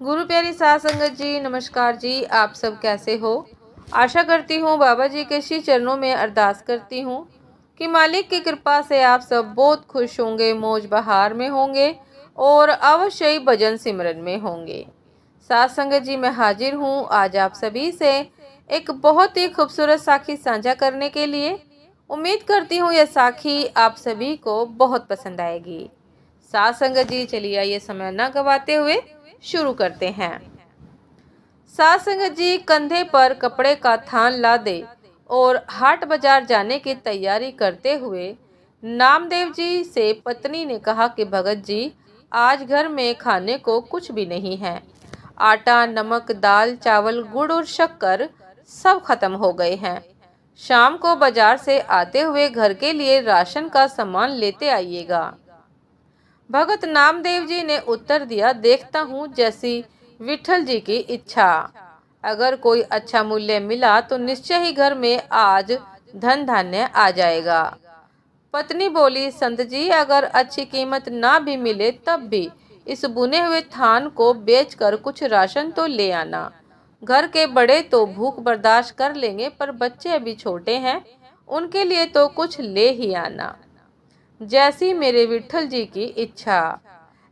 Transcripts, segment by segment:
गुरु प्यारी साध संगत जी, नमस्कार जी। आप सब कैसे हो? आशा करती हूँ बाबा जी के श्री चरणों में अरदास करती हूँ कि मालिक की कृपा से आप सब बहुत खुश होंगे, मौज बहार में होंगे और अवश्य ही भजन सिमरन में होंगे। साध संगत जी, मैं हाजिर हूँ आज आप सभी से एक बहुत ही खूबसूरत साखी साझा करने के लिए। उम्मीद करती हूँ यह साखी आप सभी को बहुत पसंद आएगी। साध संगत जी, चलिए आइए समय न गवाते हुए शुरू करते हैं। साध संगत जी, कंधे पर कपड़े का थान ला दे और हाट बाजार जाने की तैयारी करते हुए नामदेव जी से पत्नी ने कहा कि भगत जी, आज घर में खाने को कुछ भी नहीं है। आटा, नमक, दाल, चावल, गुड़ और शक्कर सब खत्म हो गए हैं। शाम को बाजार से आते हुए घर के लिए राशन का सामान लेते आइएगा। भगत नामदेव जी ने उत्तर दिया, देखता हूँ जैसी विठल जी की इच्छा। अगर कोई अच्छा मूल्य मिला तो निश्चय ही घर में आज धन धान्य आ जाएगा। पत्नी बोली, संत जी, अगर अच्छी कीमत ना भी मिले तब भी इस बुने हुए थान को बेचकर कुछ राशन तो ले आना। घर के बड़े तो भूख बर्दाश्त कर लेंगे, पर बच्चे अभी छोटे हैं, उनके लिए तो कुछ ले ही आना। जैसी मेरे विठल जी की इच्छा।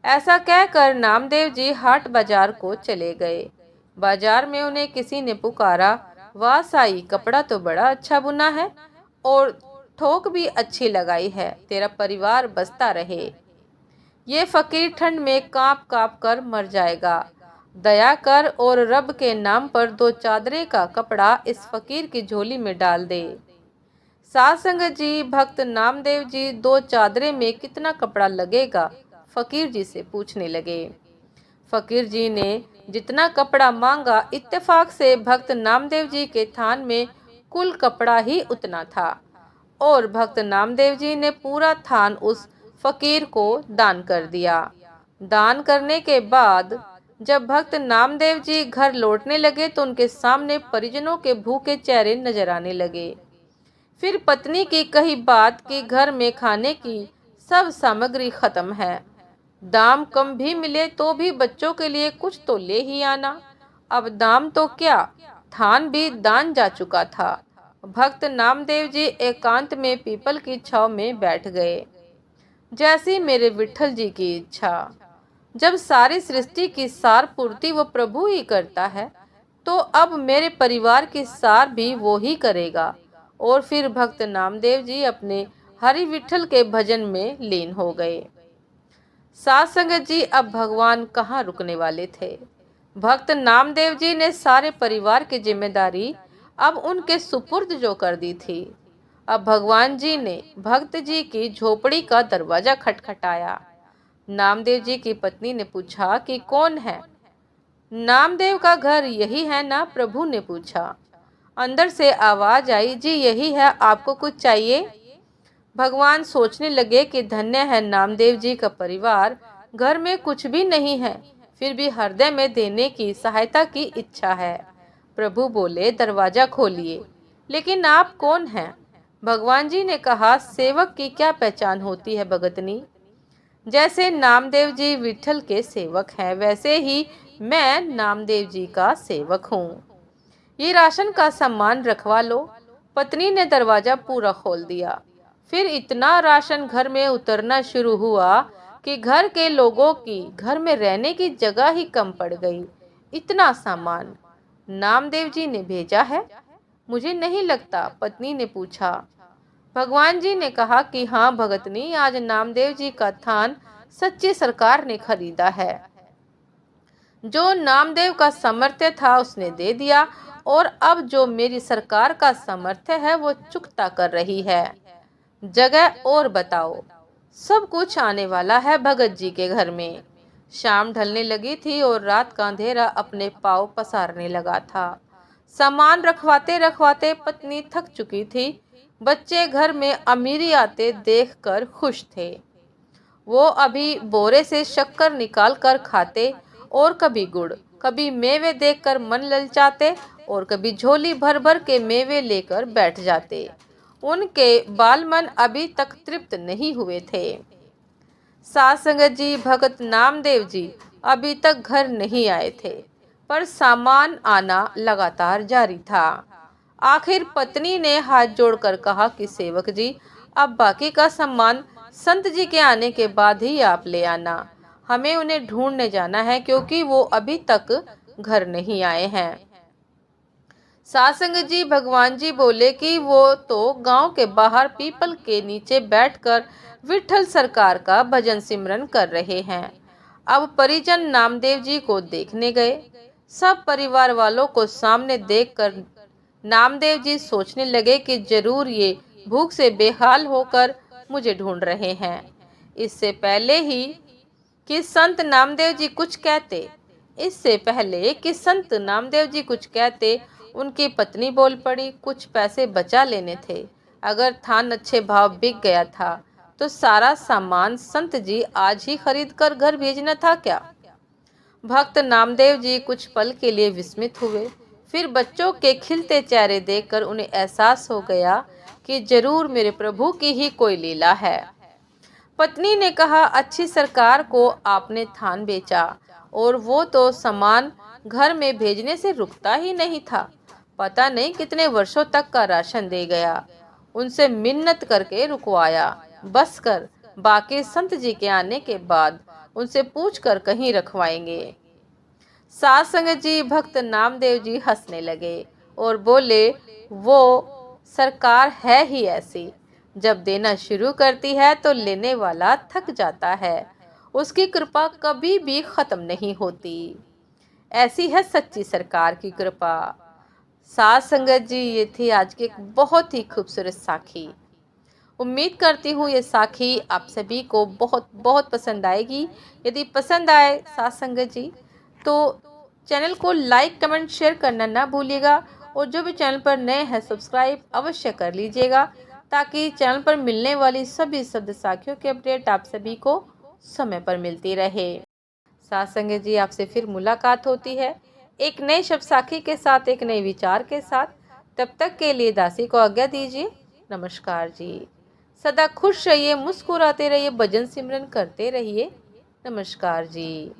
ऐसा कहकर नामदेव जी हाट बाजार को चले गए। बाजार में उन्हें किसी ने पुकारा, वाह साई, कपड़ा तो बड़ा अच्छा बुना है और ठोक भी अच्छी लगाई है, तेरा परिवार बसता रहे। ये फकीर ठंड में कांप कांप कर मर जाएगा। दया कर और रब के नाम पर 2 चादरे का कपड़ा इस फकीर की झोली में डाल दे। साध संगत जी, भक्त नामदेव जी 2 चादरे में कितना कपड़ा लगेगा, फकीर जी से पूछने लगे। फकीर जी ने जितना कपड़ा मांगा, इत्तेफाक से भक्त नामदेव जी के थान में कुल कपड़ा ही उतना था और भक्त नामदेव जी ने पूरा थान उस फकीर को दान कर दिया। दान करने के बाद जब भक्त नामदेव जी घर लौटने लगे तो उनके सामने परिजनों के भूखे चेहरे नजर आने लगे। फिर पत्नी की कही बात कि घर में खाने की सब सामग्री खत्म है, दाम कम भी मिले तो भी बच्चों के लिए कुछ तो ले ही आना। अब दाम तो क्या, थान भी दान जा चुका था। भक्त नामदेव जी एकांत में पीपल की छांव में बैठ गए। जैसी मेरे विठल जी की इच्छा। जब सारी सृष्टि की सार पूर्ति वो प्रभु ही करता है, तो अब मेरे परिवार की सार भी वो ही करेगा। और फिर भक्त नामदेव जी अपने हरि विठल के भजन में लीन हो गए। साध संगत जी, अब भगवान कहाँ रुकने वाले थे। भक्त नामदेव जी ने सारे परिवार की जिम्मेदारी अब उनके सुपुर्द जो कर दी थी। अब भगवान जी ने भक्त जी की झोपड़ी का दरवाजा खटखटाया। नामदेव जी की पत्नी ने पूछा कि कौन है। नामदेव का घर यही है ना, प्रभु ने पूछा। अंदर से आवाज आई, जी यही है, आपको कुछ चाहिए। भगवान सोचने लगे कि धन्य है नामदेव जी का परिवार, घर में कुछ भी नहीं है, फिर भी हृदय में देने की सहायता की इच्छा है। प्रभु बोले, दरवाजा खोलिए। लेकिन आप कौन हैं? भगवान जी ने कहा, सेवक की क्या पहचान होती है भगतनी। जैसे नामदेव जी विठल के सेवक हैं, वैसे ही मैं नामदेव जी का सेवक हूँ। ये राशन का सामान रखवा लो। पत्नी ने दरवाजा पूरा खोल दिया। फिर इतना राशन घर में उतरना शुरू हुआ कि घर के लोगों की घर में रहने की जगह ही कम पड़ गई। इतना सामान नामदेव जी ने भेजा है? मुझे नहीं लगता, पत्नी ने पूछा। भगवान जी ने कहा कि हाँ भगतनी, आज नामदेव जी का थान सच्ची सरकार ने खरीदा है। जो नामदेव का सामर्थ्य था उसने दे दिया और अब जो मेरी सरकार का सामर्थ्य है वो चुकता कर रही है। जगह और बताओ। सब कुछ आने वाला है भगत जी के घर में। शाम ढलने लगी थी और रात का अंधेरा अपने पाँव पसारने लगा था। सामान रखवाते रखवाते पत्नी थक चुकी थी। बच्चे घर में अमीरी आते देखकर खुश थे। वो अभी बोरे से शक्कर निकाल कर खाते और कभी गुड़, कभी मेवे देखकर मन ललचाते और कभी झोली भर भर के मेवे लेकर बैठ जाते। उनके बाल मन अभी तक तृप्त नहीं हुए थे। साध संगत जी, भगत नामदेव जी अभी तक घर नहीं आए थे, पर सामान आना लगातार जारी था। आखिर पत्नी ने हाथ जोड़कर कहा कि सेवक जी, अब बाकी का सामान संत जी के आने के बाद ही आप ले आना। हमें उन्हें ढूंढने जाना है क्योंकि वो अभी तक घर नहीं आए हैं। सासंग जी भगवान जी बोले कि वो तो गांव के बाहर पीपल के नीचे बैठकर विठल सरकार का भजन सिमरन कर रहे हैं। अब परिजन नामदेव जी को देखने गए। सब परिवार वालों को सामने देखकर नामदेव जी सोचने लगे कि जरूर ये भूख से बेहाल होकर मुझे ढूंढ रहे हैं। इससे पहले ही कि संत नामदेव जी कुछ कहते, उनकी पत्नी बोल पड़ी, कुछ पैसे बचा लेने थे। अगर थान अच्छे भाव बिक गया था तो सारा सामान संत जी आज ही खरीद कर घर भेजना था क्या? भक्त नामदेव जी कुछ पल के लिए विस्मित हुए। फिर बच्चों के खिलते चेहरे देखकर उन्हें एहसास हो गया कि जरूर मेरे प्रभु की ही कोई लीला है। पत्नी ने कहा, अच्छी सरकार को आपने थान बेचा और वो तो सामान घर में भेजने से रुकता ही नहीं था। पता नहीं कितने वर्षों तक का राशन दे गया। उनसे मिन्नत करके रुकवाया। बस कर, बाकी संत जी के आने के बाद उनसे पूछकर कहीं रखवाएंगे। सासंग जी भक्त नामदेव जी हंसने लगे और बोले, वो सरकार है ही ऐसी, जब देना शुरू करती है तो लेने वाला थक जाता है। उसकी कृपा कभी भी खत्म नहीं होती। ऐसी है सच्ची सरकार की कृपा। साथ संगत जी, ये थी आज की एक बहुत ही खूबसूरत साखी। उम्मीद करती हूँ ये साखी आप सभी को बहुत बहुत पसंद आएगी। यदि पसंद आए साथ संगत जी तो चैनल को लाइक कमेंट शेयर करना ना भूलिएगा और जो भी चैनल पर नए हैं सब्सक्राइब अवश्य कर लीजिएगा ताकि चैनल पर मिलने वाली सभी शब्द साखियों की अपडेट आप सभी को समय पर मिलती रहे। साथ संगत जी, आपसे फिर मुलाकात होती है एक नए शब्द साखी के साथ, एक नए विचार के साथ। तब तक के लिए दासी को आज्ञा दीजिए। नमस्कार जी। सदा खुश रहिए, मुस्कुराते रहिए, भजन सिमरन करते रहिए। नमस्कार जी।